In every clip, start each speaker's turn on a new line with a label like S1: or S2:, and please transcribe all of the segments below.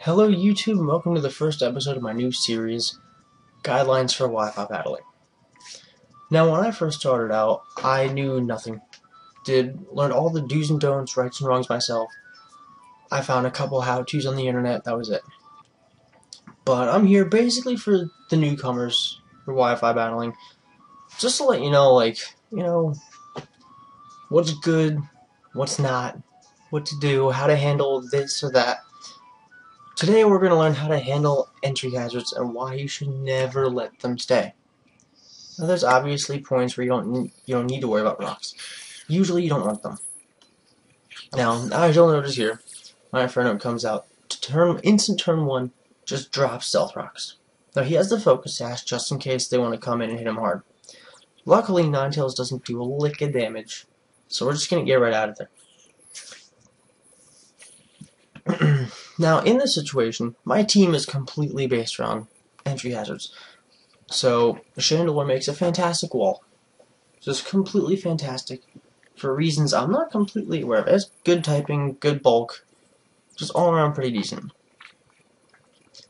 S1: Hello YouTube and welcome to the first episode of my new series, Guidelines for Wi-Fi Battling. Now when I first started out, I knew nothing. Learned all the do's and don'ts, rights and wrongs myself. I found a couple how-tos on the internet, that was it. But I'm here basically for the newcomers for Wi-Fi battling. Just to let you know, what's good, what's not, what to do, how to handle this or that. Today we're going to learn how to handle entry hazards and why you should never let them stay. Now there's obviously points where you don't need to worry about rocks. Usually you don't want them. Now, as you'll notice here, my Inferno comes out to instant turn 1, just drops stealth rocks. Now he has the focus sash just in case they want to come in and hit him hard. Luckily Ninetales doesn't do a lick of damage, so we're just going to get right out of there. Now, in this situation, my team is completely based around entry hazards. So, Chandelier makes a fantastic wall. Just completely fantastic for reasons I'm not completely aware of. It has good typing, good bulk, just all around pretty decent.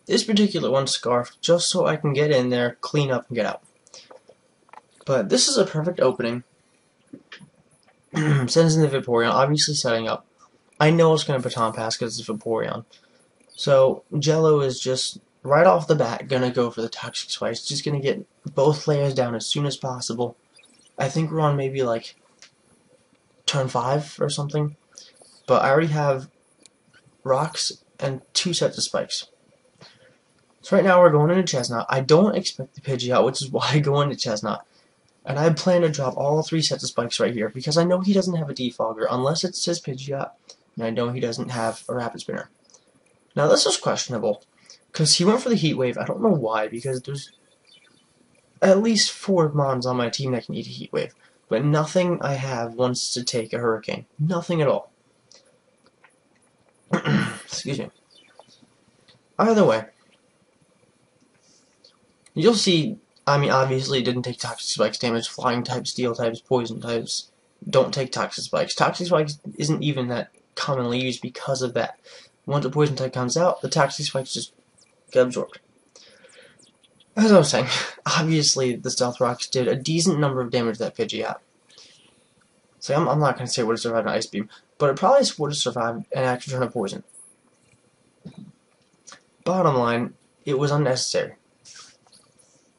S1: This particular one's scarfed just so I can get in there, clean up, and get out. But this is a perfect opening. Sends in the Vaporeon, obviously setting up. I know it's going to baton pass because it's Vaporeon. So, Jello is just, right off the bat, going to go for the Toxic Spikes. Just going to get both layers down as soon as possible. I think we're on maybe like turn 5 or something. But I already have rocks and 2 sets of spikes. So right now we're going into Chestnut. I don't expect the Pidgeot, which is why I go into Chestnut. And I plan to drop all 3 sets of spikes right here because I know he doesn't have a Defogger unless it's his Pidgeot. And I know he doesn't have a Rapid Spinner. Now this is questionable, because he went for the Heat Wave. I don't know why, because there's at least 4 Mons on my team that can eat a Heat Wave. But nothing I have wants to take a Hurricane. Nothing at all. Excuse me. Either way, you'll see, I mean, obviously it didn't take Toxic Spikes damage. Flying types, Steel types, Poison types don't take Toxic Spikes. Toxic Spikes isn't even that commonly used because of that. Once a Poison type comes out, the Toxic Spikes just get absorbed. As I was saying, obviously the Stealth Rocks did a decent number of damage to that Pidgeot. So I'm not going to say it would have survived an Ice Beam, but it probably would have survived an actual turn of Poison. Bottom line, it was unnecessary.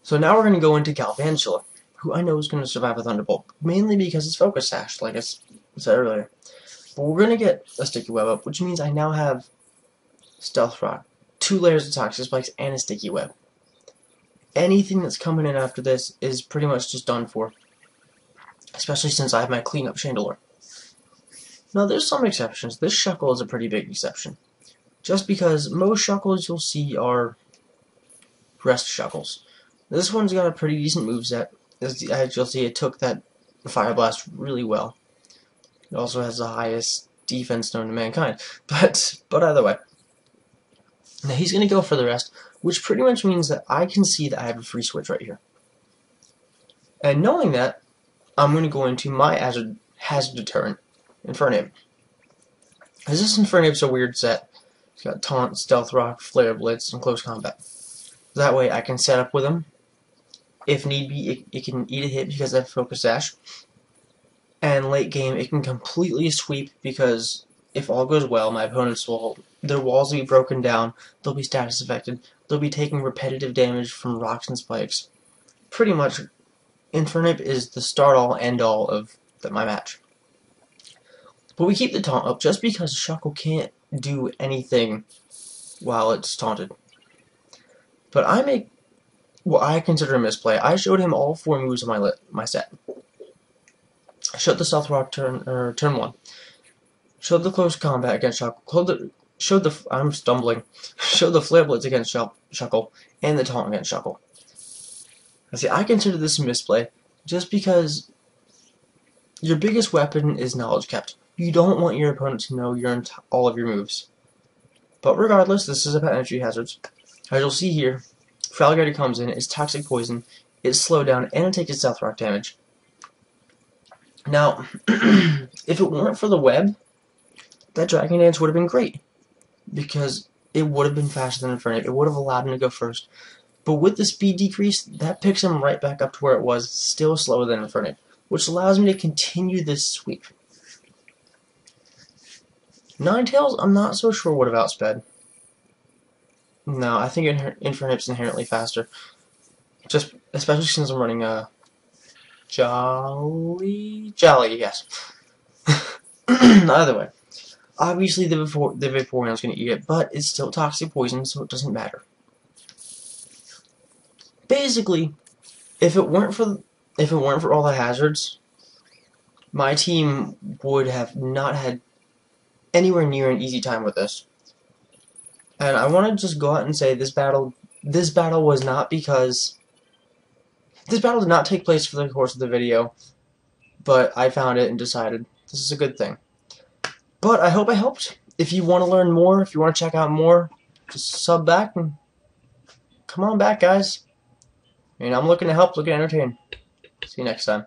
S1: So now we're going to go into Galvantula, who I know is going to survive a Thunderbolt, mainly because it's Focus Sash, like I said earlier. But we're going to get a Sticky Web up, which means I now have Stealth Rock, 2 layers of Toxic Spikes, and a Sticky Web. Anything that's coming in after this is pretty much just done for, especially since I have my Cleanup Chandelier. Now there's some exceptions. This Shuckle is a pretty big exception. Just because most Shuckles you'll see are rest Shuckles. This one's got a pretty decent moveset. As you'll see, it took that Fire Blast really well. It also has the highest defense known to mankind. But either way. Now he's going to go for the rest, which pretty much means that I can see that I have a free switch right here. And knowing that, I'm going to go into my hazard deterrent, Infernape. As this Infernape's a weird set. It's got Taunt, Stealth Rock, Flare Blitz, and Close Combat. That way I can set up with him. If need be, it can eat a hit because I have Focus Sash. And late game, it can completely sweep because if all goes well, my opponents their walls will be broken down, they'll be status affected, they'll be taking repetitive damage from rocks and spikes. Pretty much, Infernape is the start-all, end-all of my match. But we keep the taunt up just because Shuckle can't do anything while it's taunted. But I make what I consider a misplay. I showed him all 4 moves of my set. I showed the Stealth Rock turn 1. Showed the Close Combat against Shuckle. Showed the Flare Blitz against Shuckle, and the Taunt against Shuckle. See, I consider this a misplay just because your biggest weapon is knowledge kept. You don't want your opponent to know all of your moves. But regardless, this is about entry hazards. As you'll see here, if Alligator comes in, it's Toxic Poison, it's slowed down, and it takes its Stealth Rock damage. Now, if it weren't for the web, that Dragon Dance would have been great. Because it would have been faster than Infernape. It would have allowed him to go first. But with the speed decrease, that picks him right back up to where it was, still slower than Infernape, which allows me to continue this sweep. Ninetales, I'm not so sure would have outsped. No, I think Infernape's inherently faster. Just, especially since I'm running a Jolly, yes. Either way, obviously the Vaporeon's going to eat it, but it's still toxic poison, so it doesn't matter. Basically, if it weren't for all the hazards, my team would have not had anywhere near an easy time with this. And I want to just go out and say this battle was not because this battle did not take place for the course of the video, but I found it and decided this is a good thing. But I hope I helped. If you want to learn more, if you want to check out more, just sub back and come on back, guys. I mean, I'm looking to help, looking to entertain. See you next time.